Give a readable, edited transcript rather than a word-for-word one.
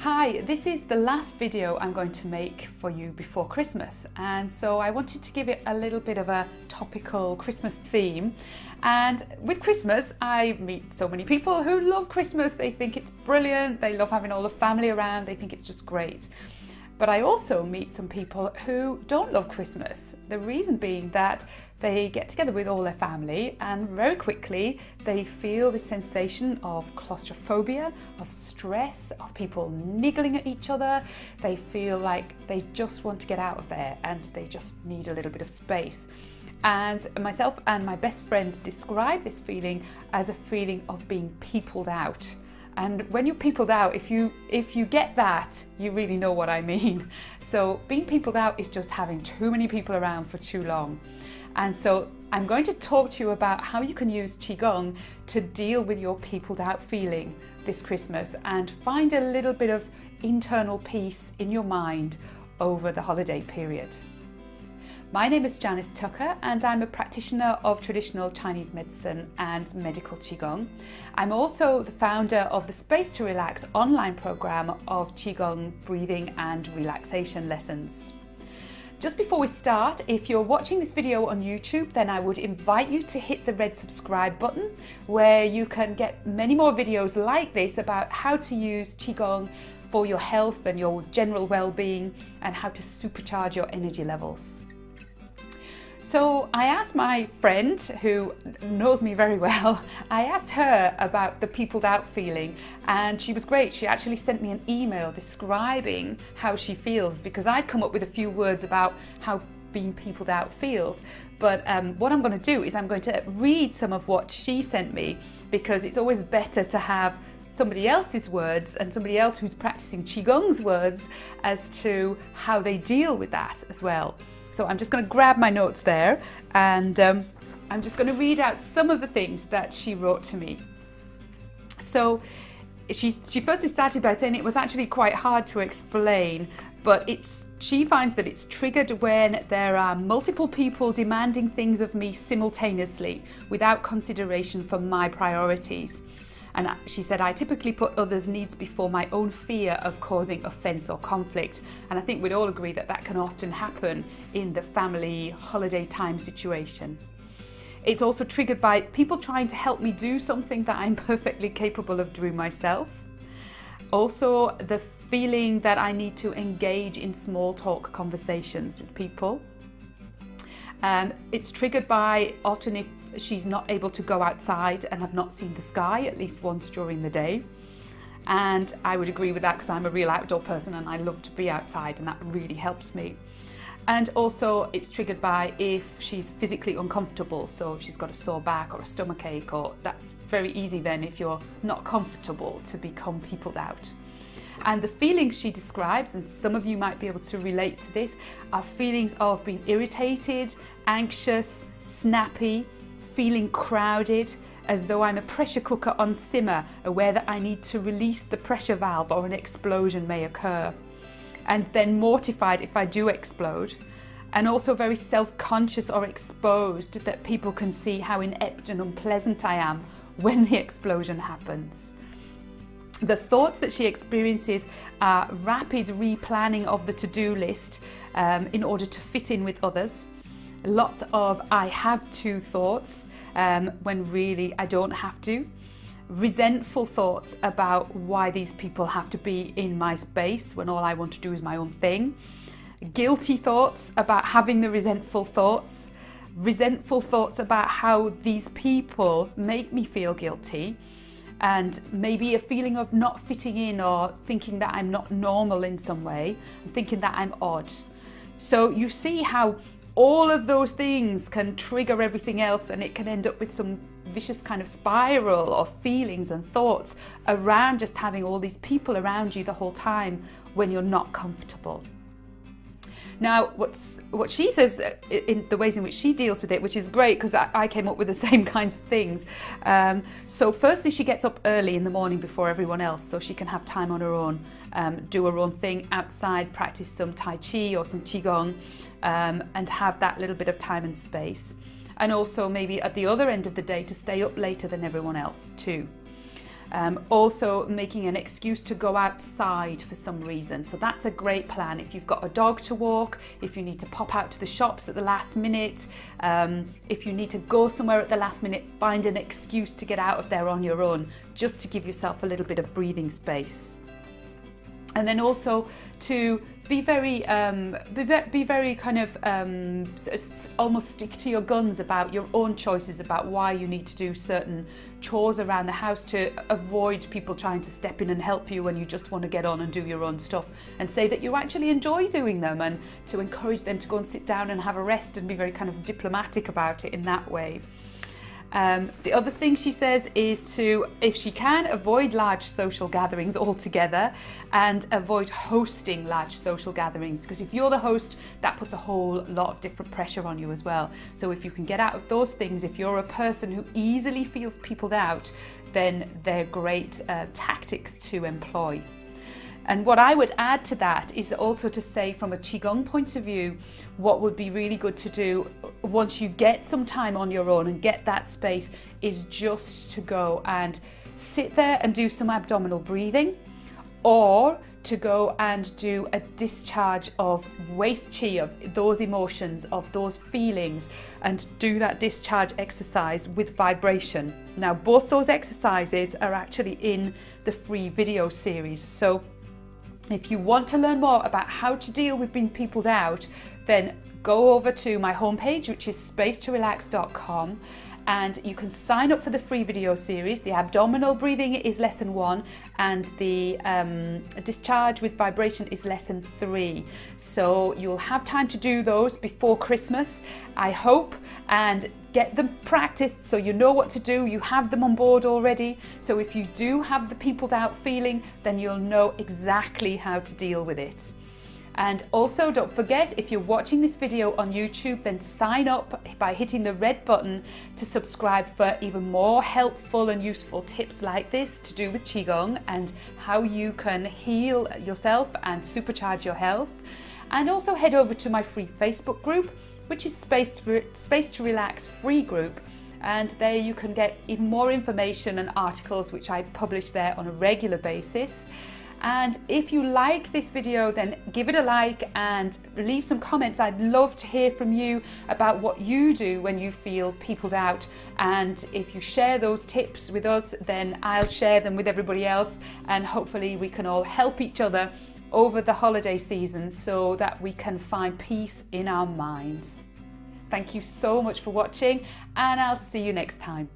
Hi, this is the last video I'm going to make for you before Christmas, and so I wanted to give it a little bit of a topical Christmas theme. And with Christmas I meet so many people who love Christmas. They think it's brilliant, they love having all the family around, they think it's just great. But I also meet some people who don't love Christmas. The reason being that they get together with all their family and very quickly they feel the sensation of claustrophobia, of stress, of people niggling at each other. They feel like they just want to get out of there and they just need a little bit of space. And myself and my best friend describe this feeling as a feeling of being peopled out. And when you're peopled out, if you get that, you really know what I mean. So being peopled out is just having too many people around for too long. And so I'm going to talk to you about how you can use Qigong to deal with your peopled out feeling this Christmas and find a little bit of internal peace in your mind over the holiday period. My name is Janice Tucker and I'm a practitioner of traditional Chinese medicine and medical Qigong. I'm also the founder of the Space to Relax online program of Qigong breathing and relaxation lessons. Just before we start, if you're watching this video on YouTube, then I would invite you to hit the red subscribe button where you can get many more videos like this about how to use Qigong for your health and your general well-being and how to supercharge your energy levels. So I asked my friend, who knows me very well, I asked her about the peopled out feeling, and she was great. She actually sent me an email describing how she feels, because I'd come up with a few words about how being peopled out feels. But what I'm going to do is I'm going to read some of what she sent me, because it's always better to have somebody else's words and somebody else who's practicing Qigong's words as to how they deal with that as well. So I'm just going to grab my notes there and I'm just going to read out some of the things that she wrote to me. So she first started by saying it was actually quite hard to explain, but she finds that it's triggered when there are multiple people demanding things of me simultaneously without consideration for my priorities. And she said, I typically put others' needs before my own fear of causing offence or conflict. And I think we'd all agree that that can often happen in the family holiday time situation. It's also triggered by people trying to help me do something that I'm perfectly capable of doing myself. Also, the feeling that I need to engage in small talk conversations with people. It's triggered by often if she's not able to go outside and have not seen the sky at least once during the day. And I would agree with that because I'm a real outdoor person and I love to be outside, and that really helps me. And also it's triggered by if she's physically uncomfortable, so if she's got a sore back or a stomach ache, or that's very easy then if you're not comfortable to become peopled out. And the feelings she describes, and some of you might be able to relate to this, are feelings of being irritated, anxious, snappy, feeling crowded, as though I'm a pressure cooker on simmer, aware that I need to release the pressure valve or an explosion may occur. And then mortified if I do explode. And also very self-conscious or exposed that people can see how inept and unpleasant I am when the explosion happens. The thoughts that she experiences are rapid replanning of the to-do list in order to fit in with others. Lots of I have to thoughts when really I don't have to. Resentful thoughts about why these people have to be in my space when all I want to do is my own thing. Guilty thoughts about having the resentful thoughts. Resentful thoughts about how these people make me feel guilty. And maybe a feeling of not fitting in or thinking that I'm not normal in some way, and thinking that I'm odd. So you see how all of those things can trigger everything else, and it can end up with some vicious kind of spiral of feelings and thoughts around just having all these people around you the whole time when you're not comfortable. Now, what she says in the ways in which she deals with it, which is great because I came up with the same kinds of things. So firstly, she gets up early in the morning before everyone else so she can have time on her own, do her own thing outside, practice some Tai Chi or some Qigong, and have that little bit of time and space. And also maybe at the other end of the day to stay up later than everyone else too. Also making an excuse to go outside for some reason. So that's a great plan. If you've got a dog to walk, if you need to pop out to the shops at the last minute, if you need to go somewhere at the last minute, find an excuse to get out of there on your own, just to give yourself a little bit of breathing space. And then also to be very kind of almost stick to your guns about your own choices about why you need to do certain chores around the house, to avoid people trying to step in and help you when you just want to get on and do your own stuff, and say that you actually enjoy doing them, and to encourage them to go and sit down and have a rest, and be very kind of diplomatic about it in that way. The other thing she says is to, if she can, avoid large social gatherings altogether, and avoid hosting large social gatherings, because if you're the host, that puts a whole lot of different pressure on you as well. So if you can get out of those things, if you're a person who easily feels peopled out, then they're great tactics to employ. And what I would add to that is also to say, from a Qigong point of view, what would be really good to do once you get some time on your own and get that space is just to go and sit there and do some abdominal breathing, or to go and do a discharge of waste qi, of those emotions, of those feelings, and do that discharge exercise with vibration. Now, both those exercises are actually in the free video series. So if you want to learn more about how to deal with being peopled out, then go over to my homepage, which is spacetorelax.com, and you can sign up for the free video series. The abdominal breathing is lesson 1, and the discharge with vibration is lesson 3. So you'll have time to do those before Christmas, I hope, and get them practiced so you know what to do. You have them on board already. So if you do have the peopled out feeling, then you'll know exactly how to deal with it. And also, don't forget, if you're watching this video on YouTube, then sign up by hitting the red button to subscribe for even more helpful and useful tips like this to do with Qigong and how you can heal yourself and supercharge your health. And also head over to my free Facebook group, which is Space to Relax free group. And there you can get even more information and articles which I publish there on a regular basis. And if you like this video, then give it a like and leave some comments. I'd love to hear from you about what you do when you feel peopled out. And if you share those tips with us, then I'll share them with everybody else. And hopefully we can all help each other over the holiday season so that we can find peace in our minds. Thank you so much for watching, and I'll see you next time.